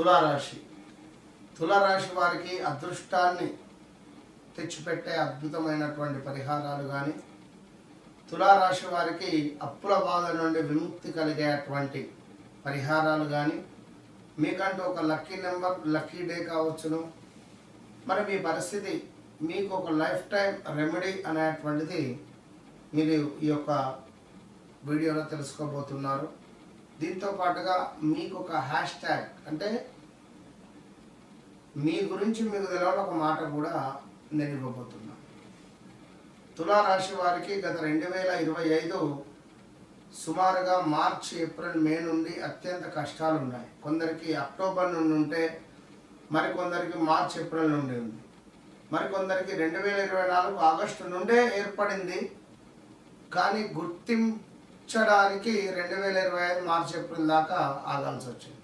తులారాశి తులారాశి వారికి అదృష్టాన్ని తెచ్చిపెట్టే అద్భుతమైనటువంటి పరిహారాలు కానీ, తులారాశి వారికి అప్పుల బాధ నుండి విముక్తి కలిగేటువంటి పరిహారాలు కానీ, మీకంటూ ఒక లక్కీ నెంబర్, లక్కీ డే కావచ్చును. మరి మీ పరిస్థితి, మీకు ఒక లైఫ్ టైం రెమెడీ అనేటువంటిది మీరు ఈ యొక్క వీడియోలో తెలుసుకోబోతున్నారు. దీంతో పాటుగా మీకు ఒక హ్యాష్ ట్యాగ్, అంటే మీ గురించి మీకు తెలియని ఒక మాట కూడా నేను ఇవ్వబోతున్నాను. తులారాశి వారికి గత 2025 సుమారుగా మార్చి, ఏప్రిల్, మే నుండి అత్యంత కష్టాలు ఉన్నాయి. కొందరికి అక్టోబర్ నుండి ఉంటే, మరికొందరికి మార్చి, ఏప్రిల్ నుండి ఉంది. మరికొందరికి 2024 ఆగస్టు నుండే ఏర్పడింది, కానీ గుర్తించడానికి 2025 మార్చి, ఏప్రిల్ దాకా ఆగాల్సి వచ్చింది.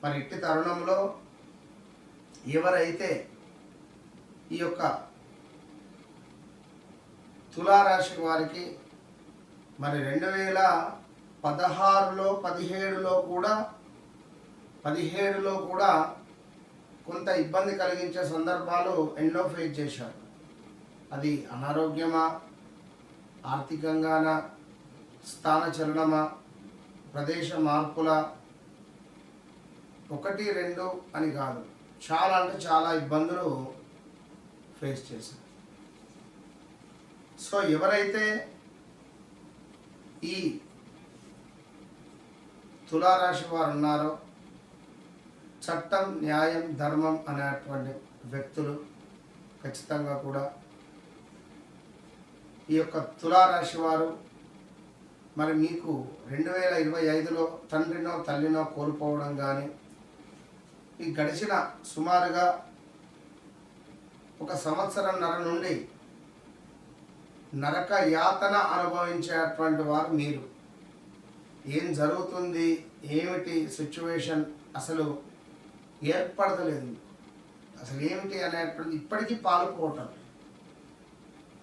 మరి ఇట్టి తరుణంలో ఎవరైతే ఈ యొక్క తులారాశి వారికి మరి 2016లో 17లో కూడా కొంత ఇబ్బంది కలిగించే సందర్భాలు ఎన్నో ఫేస్ చేశారు. అది అనారోగ్యమా, ఆర్థికంగానా, స్థానచలనమా, ప్రదేశ మార్పుల, 1, 2 అని కాదు, చాలా అంటే చాలా ఇబ్బందులు ఫేస్ చేశారు. సో ఎవరైతే ఈ తులారాశి వారు ఉన్నారో, చట్టం, న్యాయం, ధర్మం అనేటువంటి వ్యక్తులు ఖచ్చితంగా కూడా ఈ యొక్క తులారాశి వారు మరి మీకు 2025లో తండ్రినో తల్లినో కోల్పోవడం కానీ, ఈ గడిచిన సుమారుగా 1 సంవత్సరంన్నర నుండి నరక యాతన అనుభవించేటువంటి వారు మీరు. ఏం జరుగుతుంది, ఏమిటి సిచ్యువేషన్ అసలు ఏర్పడతలేదు, అసలు ఏమిటి అనేటువంటి ఇప్పటికీ పాలుపోవటం.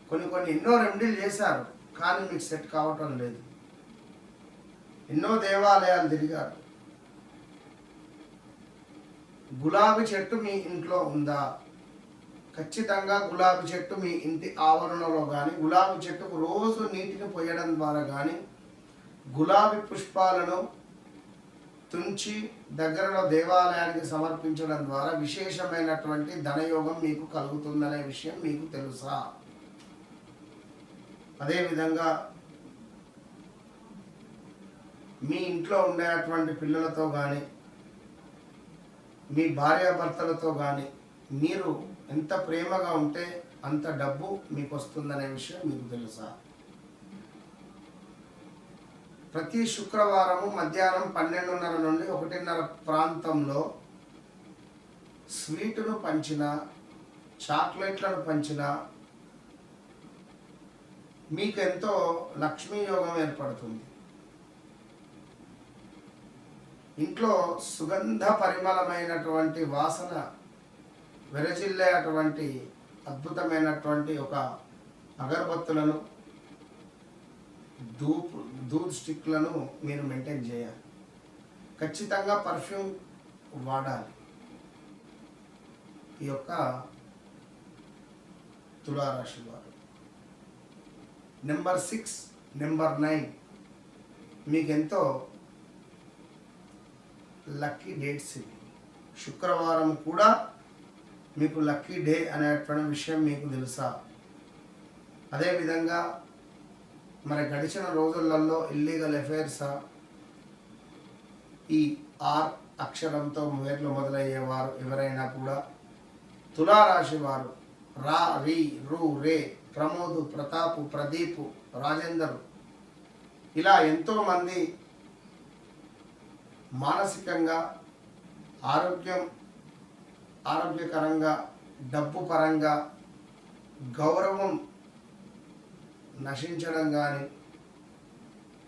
కొన్ని ఎన్నో రెమెడీలు చేశారు, కానీ మీకు సెట్ కావటం లేదు. ఎన్నో దేవాలయాలు తిరిగారు. గులాబీ చెట్టు మీ ఇంట్లో ఉందా? ఖచ్చితంగా గులాబీ చెట్టు మీ ఇంటి ఆవరణలో కానీ, గులాబీ చెట్టుకు రోజు నీటిని పోయడం ద్వారా కానీ, గులాబీ పుష్పాలను తుంచి దగ్గరలో దేవాలయానికి సమర్పించడం ద్వారా విశేషమైనటువంటి ధనయోగం మీకు కలుగుతుందనే విషయం మీకు తెలుసా? అదేవిధంగా మీ ఇంట్లో ఉండేటువంటి పిల్లలతో కానీ, మీ భార్యాభర్తలతో కానీ మీరు ఎంత ప్రేమగా ఉంటే అంత డబ్బు మీకు వస్తుందనే విషయం మీకు తెలుసా? ప్రతి శుక్రవారము మధ్యాహ్నం 12:30 నుండి 1:30 ప్రాంతంలో స్వీటును పంచిన, చాక్లెట్లను పంచిన మీకెంతో లక్ష్మీ యోగం ఏర్పడుతుంది. ఇంట్లో సుగంధ పరిమళమైనటువంటి వాసన వెరజిల్లే అటువంటి అద్భుతమైనటువంటి ఒక అగరబత్తులను, దూద్ స్టిక్లను మీరు మెయింటైన్ చేయాలి. ఖచ్చితంగా పర్ఫ్యూమ్ వాడాలి. ఈ యొక్క తులారాశి వారు నెంబర్ 6, నెంబర్ 9 మీకెంతో లక్కీ డేట్స్. శుక్రవారం కూడా మీకు లక్కీ డే అనేటువంటి విషయం మీకు తెలుసా? అదేవిధంగా మరి గడిచిన రోజులలో ఇల్లీగల్ అఫైర్సా, ఈ ఆర్ అక్షరంతో పేర్లు మొదలయ్యేవారు ఎవరైనా కూడా తులారాశి వారు, రా, రి, రు, రే, ప్రమోదు, ప్రతాపు, ప్రదీపు, రాజేందర్, ఇలా ఎంతోమంది మానసికంగా, ఆరోగ్యకరంగా, డబ్బు పరంగా గౌరవం నశించడం కానీ,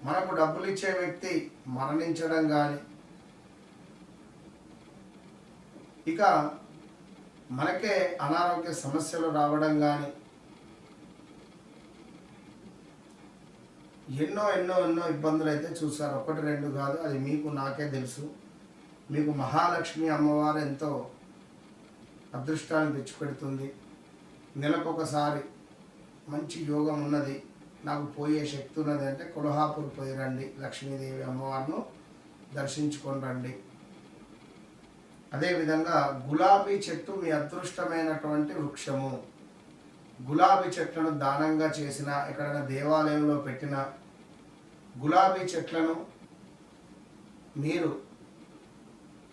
మనకు డబ్బులు ఇచ్చే వ్యక్తి మరణించడం కానీ, ఇక మనకే అనారోగ్య సమస్యలు రావడం కానీ, ఎన్నో ఇబ్బందులు అయితే చూసారు. 1, 2 కాదు, అది మీకు నాకే తెలుసు. మీకు మహాలక్ష్మి అమ్మవారు ఎంతో అదృష్టాన్ని తెచ్చిపెడుతుంది. నెలకొకసారి మంచి యోగం ఉన్నది, నాకు పోయే శక్తి ఉన్నది అంటే కొల్హాపూర్ పోయి రండి, లక్ష్మీదేవి అమ్మవారిను దర్శించుకొని రండి. అదేవిధంగా గులాబీ చెట్టు మీ అదృష్టమైనటువంటి వృక్షము. గులాబీ చెట్లను దానంగా చేసిన, ఎక్కడైనా దేవాలయంలో పెట్టిన గులాబీ చెట్లను మీరు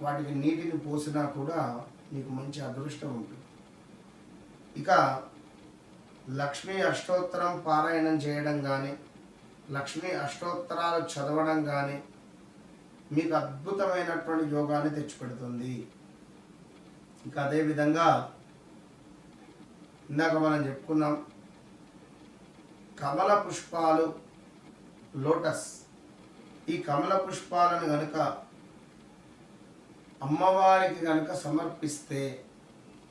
వాటికి నీటిని పోసినా కూడా మీకు మంచి అదృష్టం ఉంటుంది. ఇక లక్ష్మీ అష్టోత్తరం పారాయణం చేయడం కానీ, లక్ష్మీ అష్టోత్తరాలు చదవడం కానీ మీకు అద్భుతమైనటువంటి యోగాన్ని తెచ్చిపెడుతుంది. ఇంకా అదేవిధంగా ఇందాక మనం చెప్పుకున్నాం, కమల పుష్పాలు, లోటస్, ఈ కమల పుష్పాలను కనుక అమ్మవారికి కనుక సమర్పిస్తే,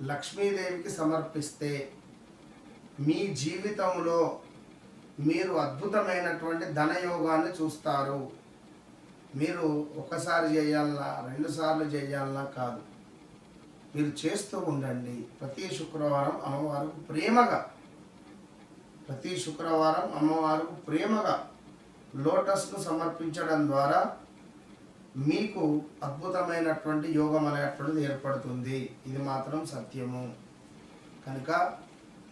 లక్ష్మీదేవికి సమర్పిస్తే మీ జీవితంలో మీరు అద్భుతమైనటువంటి ధనయోగాన్ని చూస్తారు. మీరు ఒకసారి చేయాలన్నా, 2 సార్లు చేయాలన్నా కాదు, మీరు చేస్తూ ఉండండి. ప్రతి శుక్రవారం అమ్మవారికి ప్రేమగా లోటస్ను సమర్పించడం ద్వారా మీకు అద్భుతమైనటువంటి యోగం అనేటువంటిది ఏర్పడుతుంది. ఇది మాత్రం సత్యము. కనుక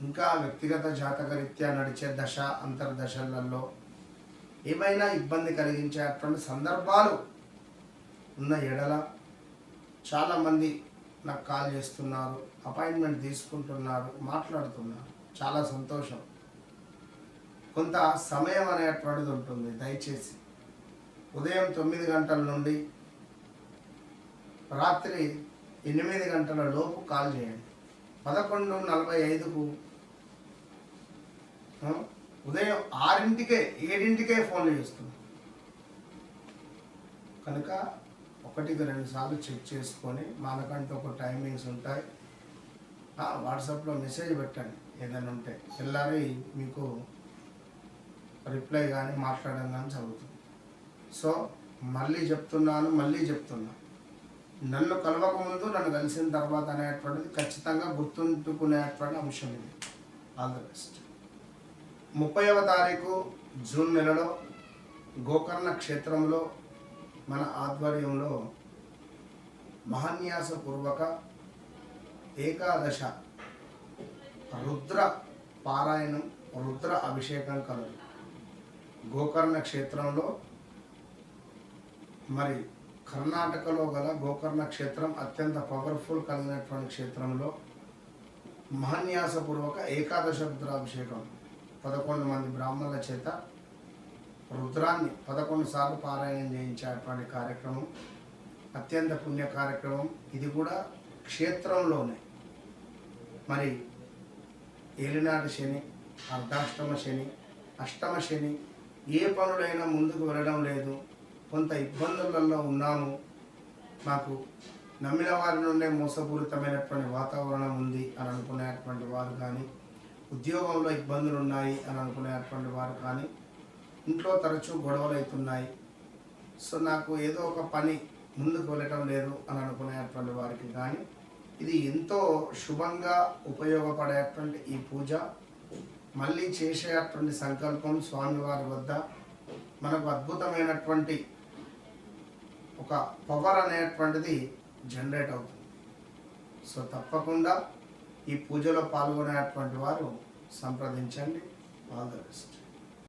ఇంకా వ్యక్తిగత జాతకరీత్యా నడిచే దశ అంతర్దశలలో ఏమైనా ఇబ్బంది కలిగించేటువంటి సందర్భాలు ఉన్న ఎడల చాలామంది నాకు కాల్ చేస్తున్నారు, అపాయింట్మెంట్ తీసుకుంటున్నారు, మాట్లాడుతున్నారు. చాలా సంతోషం. కొంత సమయం అనేటువంటిది ఉంటుంది. దయచేసి ఉదయం 9 గంటల నుండి రాత్రి 8 గంటల లోపు కాల్ చేయండి. 11:45కు ఉదయం 6ంటికే 7ంటికే ఫోన్లు చేస్తున్నాం. కనుక 1-2 సార్లు చెక్ చేసుకొని, మనకంటూ ఒక టైమింగ్స్ ఉంటాయి. వాట్సాప్లో మెసేజ్ పెట్టండి ఏదైనా ఉంటే, తెల్లారి మీకు రిప్లై కానీ మాట్లాడడం కానీ జరుగుతుంది. సో మళ్ళీ చెప్తున్నా, నన్ను కలవకముందు నన్ను కలిసిన తర్వాత అనేటువంటిది ఖచ్చితంగా గుర్తుంచుకునేటువంటి అంశం ఇది. All the best. 30వ తారీఖు జూన్ నెలలో గోకర్ణ క్షేత్రంలో మన ఆధ్వర్యంలో మహాన్యాసపూర్వక ఏకాదశ రుద్ర పారాయణం, రుద్ర అభిషేకం కలదు. గోకర్ణ క్షేత్రంలో, మరి కర్ణాటకలో గల గోకర్ణ క్షేత్రం అత్యంత పవర్ఫుల్ కలిగినటువంటి క్షేత్రంలో మహాన్యాసపూర్వక ఏకాదశ రుద్రాభిషేకం 11 మంది బ్రాహ్మణుల చేత రుద్రాన్ని 11 సార్లు పారాయణం చేయించేటువంటి కార్యక్రమం, అత్యంత పుణ్య కార్యక్రమం. ఇది కూడా క్షేత్రంలోనే. మరి ఏలినాటి శని, అర్ధాష్టమ శని, అష్టమ శని, ఏ పనులైనా ముందుకు వెళ్ళడం లేదు, కొంత ఇబ్బందులలో ఉన్నాము, మాకు నమ్మిన వారి నుండే మోసపూరితమైనటువంటి వాతావరణం ఉంది అని అనుకునేటువంటి వారు కానీ, ఉద్యోగంలో ఇబ్బందులు ఉన్నాయి అని అనుకునేటువంటి వారు కానీ, ఇంట్లో తరచూ గొడవలు అవుతున్నాయి, సో నాకు ఏదో ఒక పని ముందుకు వెళ్ళటం లేదు అని అనుకునేటువంటి వారికి కానీ ఇది ఎంతో శుభంగా ఉపయోగపడేటువంటి ఈ పూజ. మళ్ళీ చేసేటువంటి సంకల్పం స్వామివారి వద్ద మనకు అద్భుతమైనటువంటి ఒక పవర్ అనేటువంటిది జనరేట్ అవుతుంది. సో తప్పకుండా ఈ పూజలో పాల్గొనేటువంటి వారు సంప్రదించండి. All the best.